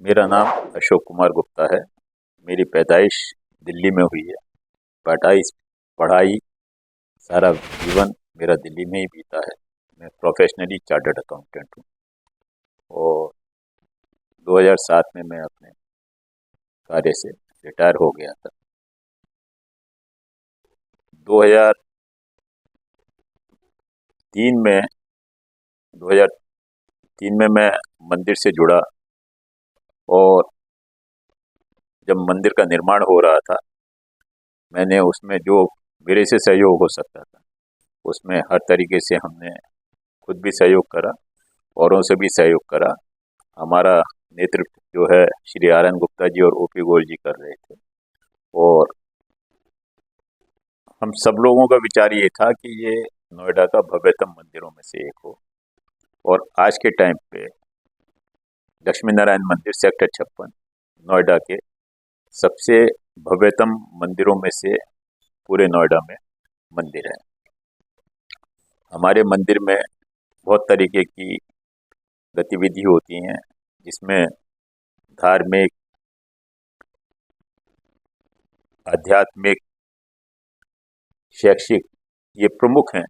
मेरा नाम अशोक कुमार गुप्ता है। मेरी पैदाइश दिल्ली में हुई है। पढ़ाई पढ़ाई सारा जीवन मेरा दिल्ली में ही बीता है। मैं प्रोफेशनली चार्टर्ड अकाउंटेंट हूँ और 2007 में मैं अपने कार्य से रिटायर हो गया था। 2003 में 2003 में मैं मंदिर से जुड़ा और जब मंदिर का निर्माण हो रहा था, मैंने उसमें जो मेरे से सहयोग हो सकता था उसमें हर तरीके से हमने खुद भी सहयोग करा, औरों से भी सहयोग करा। हमारा नेतृत्व जो है श्री आर एन गुप्ता जी और ओपी गोयल जी कर रहे थे और हम सब लोगों का विचार ये था कि ये नोएडा का भव्यतम मंदिरों में से एक हो। और आज के टाइम पे लक्ष्मी नारायण मंदिर सेक्टर 56 नोएडा के सबसे भव्यतम मंदिरों में से पूरे नोएडा में मंदिर है। हमारे मंदिर में बहुत तरीके की गतिविधि होती हैं, जिसमें धार्मिक, आध्यात्मिक, शैक्षिक ये प्रमुख हैं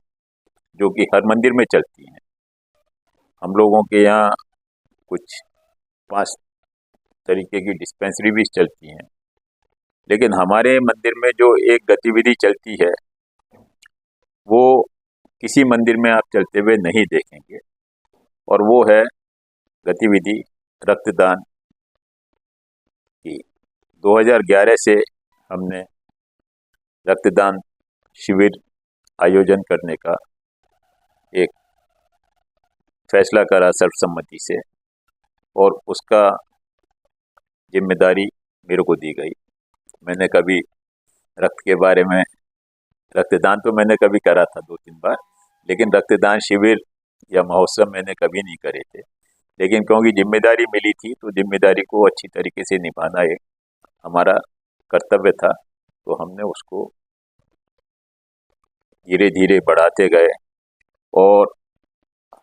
जो कि हर मंदिर में चलती हैं। हम लोगों के यहाँ कुछ 5 तरीके की डिस्पेंसरी भी चलती हैं, लेकिन हमारे मंदिर में जो एक गतिविधि चलती है वो किसी मंदिर में आप चलते हुए नहीं देखेंगे, और वो है गतिविधि रक्तदान की। 2011 से हमने रक्तदान शिविर आयोजन करने का एक फैसला करा सर्वसम्मति से, और उसका जिम्मेदारी मेरे को दी गई। मैंने कभी रक्त के बारे में, रक्तदान तो मैंने कभी करा था 2-3 बार, लेकिन रक्तदान शिविर या महोत्सव मैंने कभी नहीं करे थे। लेकिन क्योंकि जिम्मेदारी मिली थी तो जिम्मेदारी को अच्छी तरीके से निभाना एक हमारा कर्तव्य था, तो हमने उसको धीरे धीरे बढ़ाते गए और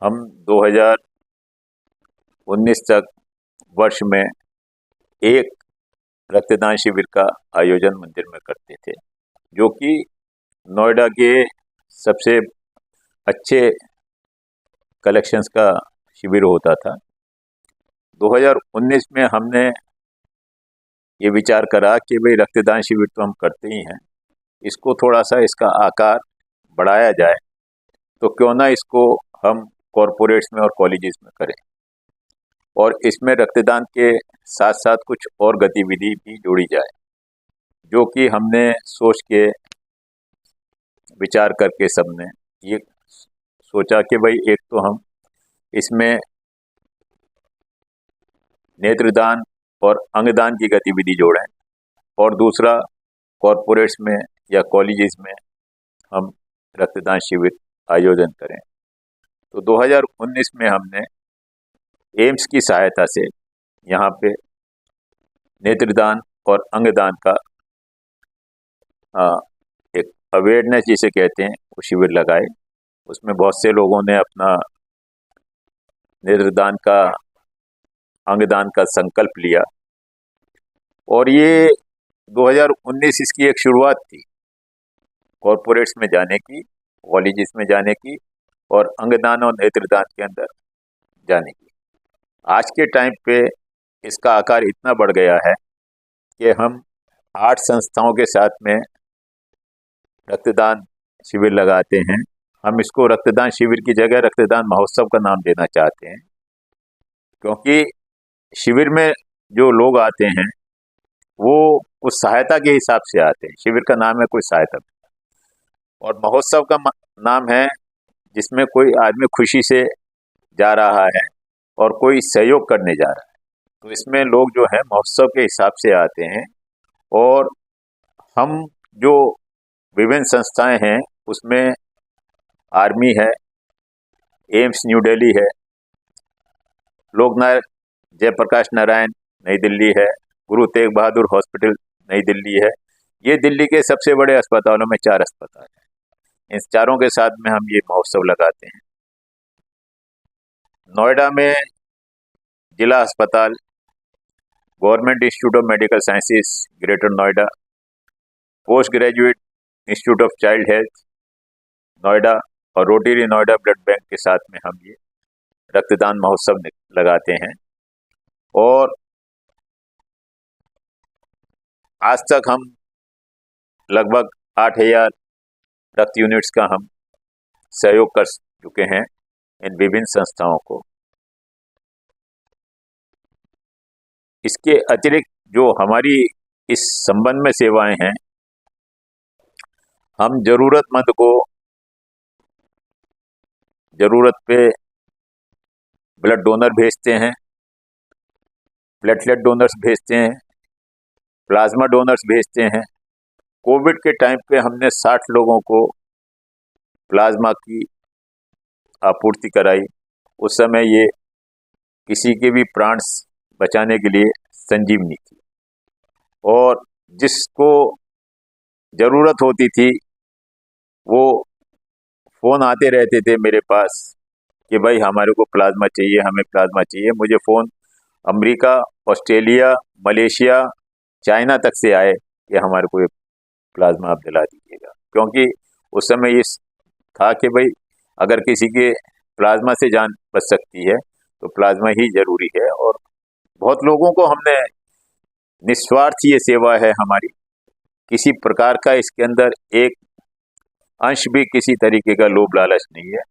हम 2019 तक वर्ष में एक रक्तदान शिविर का आयोजन मंदिर में करते थे, जो कि नोएडा के सबसे अच्छे कलेक्शंस का शिविर होता था। 2019 में हमने ये विचार करा कि भाई रक्तदान शिविर तो हम करते ही हैं, इसको थोड़ा सा इसका आकार बढ़ाया जाए, तो क्यों ना इसको हम कॉरपोरेट्स में और कॉलेजेस में करें, और इसमें रक्तदान के साथ साथ कुछ और गतिविधि भी जोड़ी जाए, जो कि हमने सोच के विचार करके सबने ये सोचा कि भाई एक तो हम इसमें नेत्रदान और अंगदान की गतिविधि जोड़ें, और दूसरा कॉरपोरेट्स में या कॉलेजेस में हम रक्तदान शिविर आयोजन करें। तो 2019 में हमने एम्स की सहायता से यहाँ पे नेत्रदान और अंगदान का एक अवेयरनेस जिसे कहते हैं वो शिविर लगाए। उसमें बहुत से लोगों ने अपना नेत्रदान का, अंगदान का संकल्प लिया, और ये 2019 इसकी एक शुरुआत थी कॉरपोरेट्स में जाने की, कॉलेजेस में जाने की, और अंगदान और नेत्रदान के अंदर जाने की। आज के टाइम पे इसका आकार इतना बढ़ गया है कि हम 8 संस्थाओं के साथ में रक्तदान शिविर लगाते हैं। हम इसको रक्तदान शिविर की जगह रक्तदान महोत्सव का नाम देना चाहते हैं, क्योंकि शिविर में जो लोग आते हैं वो उस सहायता के हिसाब से आते हैं। शिविर का नाम है कोई सहायता, और महोत्सव का नाम है जिसमें कोई आदमी खुशी से जा रहा है और कोई सहयोग करने जा रहा है। तो इसमें लोग जो है महोत्सव के हिसाब से आते हैं, और हम जो विभिन्न संस्थाएं हैं उसमें आर्मी है, एम्स न्यू दिल्ली है, लोकनायक जयप्रकाश नारायण नई दिल्ली है, गुरु तेग बहादुर हॉस्पिटल नई दिल्ली है। ये दिल्ली के सबसे बड़े अस्पतालों में 4 अस्पताल हैं। इन चारों के साथ में हम ये महोत्सव लगाते हैं। नोएडा में जिला अस्पताल government institute of medical sciences greater Noida, post graduate institute of child health Noida और रोटरी नोएडा ब्लड बैंक के साथ में हम ये रक्तदान महोत्सव लगाते हैं। और आज तक हम लगभग 8000 रक्त यूनिट्स का हम सहयोग कर चुके हैं इन विभिन्न संस्थाओं को। इसके अतिरिक्त जो हमारी इस संबंध में सेवाएं हैं, हम जरूरतमंद को जरूरत पे ब्लड डोनर भेजते हैं, प्लेटलेट डोनर्स भेजते हैं, प्लाज्मा डोनर्स भेजते हैं। कोविड के टाइम पे हमने 60 लोगों को प्लाज्मा की आपूर्ति कराई। उस समय ये किसी के भी प्राण बचाने के लिए संजीवनी थी, और जिसको ज़रूरत होती थी वो फ़ोन आते रहते थे मेरे पास कि भाई हमारे को प्लाज्मा चाहिए, हमें प्लाज्मा चाहिए। मुझे phone America, Australia, Malaysia, China तक से आए कि हमारे को ये प्लाज्मा आप दिला दीजिएगा, क्योंकि उस समय ये था कि भाई अगर किसी के प्लाज्मा से जान बच सकती है तो प्लाज्मा ही ज़रूरी है। और बहुत लोगों को हमने, निस्वार्थ ये सेवा है हमारी, किसी प्रकार का इसके अंदर एक अंश भी किसी तरीके का लोभ लालच नहीं है।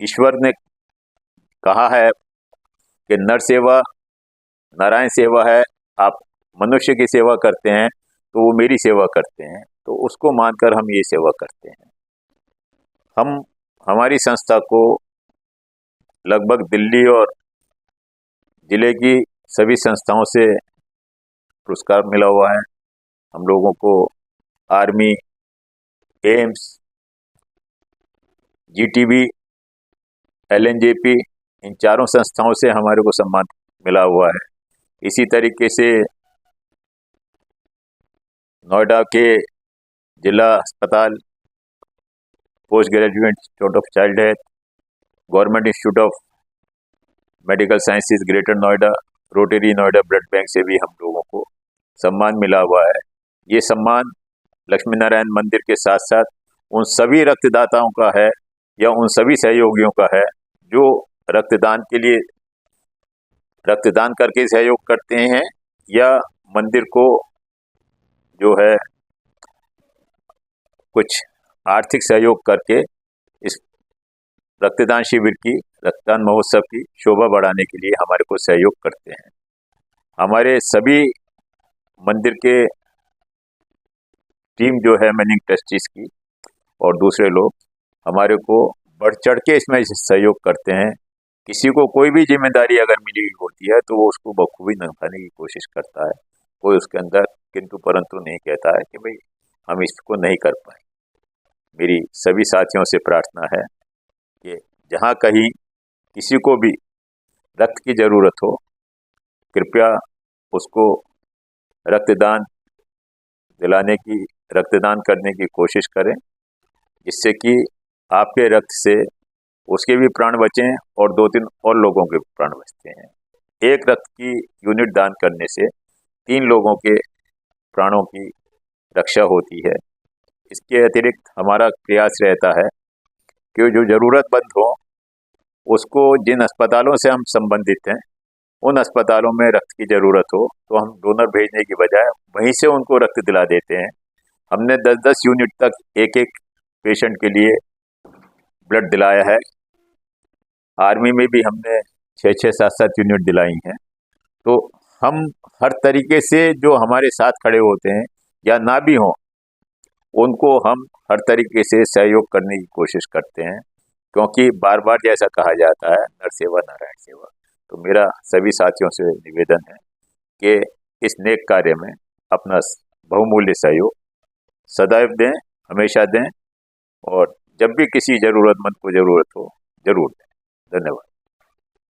ईश्वर ने कहा है कि नर सेवा नारायण सेवा है, आप मनुष्य की सेवा करते हैं तो वो मेरी सेवा करते हैं, तो उसको मानकर हम ये सेवा करते हैं। हम हमारी संस्था को लगभग दिल्ली और ज़िले की सभी संस्थाओं से पुरस्कार मिला हुआ है। हम लोगों को आर्मी, एम्स, जीटीबी, एलएनजेपी, इन चारों संस्थाओं से हमारे को सम्मान मिला हुआ है। इसी तरीके से नोएडा के जिला अस्पताल, post graduate institute of child health, government institute of medical sciences greater Noida, rotary Noida blood bank से भी हम लोगों को सम्मान मिला हुआ है। ये सम्मान लक्ष्मी नारायण मंदिर के साथ साथ उन सभी रक्तदाताओं का है या उन सभी सहयोगियों का है जो रक्तदान के लिए रक्तदान करके सहयोग करते हैं या मंदिर को जो है कुछ आर्थिक सहयोग करके इस रक्तदान शिविर की, रक्तदान महोत्सव की शोभा बढ़ाने के लिए हमारे को सहयोग करते हैं। हमारे सभी मंदिर के टीम जो है मैनेजिंग ट्रस्टीज की और दूसरे लोग हमारे को बढ़ चढ़ के इसमें सहयोग करते हैं। किसी को कोई भी जिम्मेदारी अगर मिली होती है तो वो उसको बखूबी निभाने की कोशिश करता है। कोई उसके अंदर किंतु परंतु नहीं कहता है कि भाई हम इसको नहीं कर पाए। मेरी सभी साथियों से प्रार्थना है कि जहाँ कहीं किसी को भी रक्त की ज़रूरत हो, कृपया उसको रक्तदान दिलाने की, रक्तदान करने की कोशिश करें, जिससे कि आपके रक्त से उसके भी प्राण बचें और 2-3 और लोगों के प्राण बचते हैं। एक रक्त की यूनिट दान करने से 3 लोगों के प्राणों की रक्षा होती है। इसके अतिरिक्त हमारा प्रयास रहता है कि जो ज़रूरतमंद हो उसको, जिन अस्पतालों से हम संबंधित हैं उन अस्पतालों में रक्त की ज़रूरत हो तो हम डोनर भेजने की बजाय वहीं से उनको रक्त दिला देते हैं। हमने 10-10 यूनिट तक एक-एक पेशेंट के लिए ब्लड दिलाया है। आर्मी में भी हमने 6-6, 7-7 यूनिट दिलाई हैं। तो हम हर तरीके से जो हमारे साथ खड़े होते हैं या ना भी हों, उनको हम हर तरीके से सहयोग करने की कोशिश करते हैं, क्योंकि बार बार जैसा कहा जाता है नर सेवा नारायण सेवा। तो मेरा सभी साथियों से निवेदन है कि इस नेक कार्य में अपना बहुमूल्य सहयोग सदैव दें, हमेशा दें, और जब भी किसी ज़रूरतमंद को ज़रूरत हो ज़रूर दें। धन्यवाद।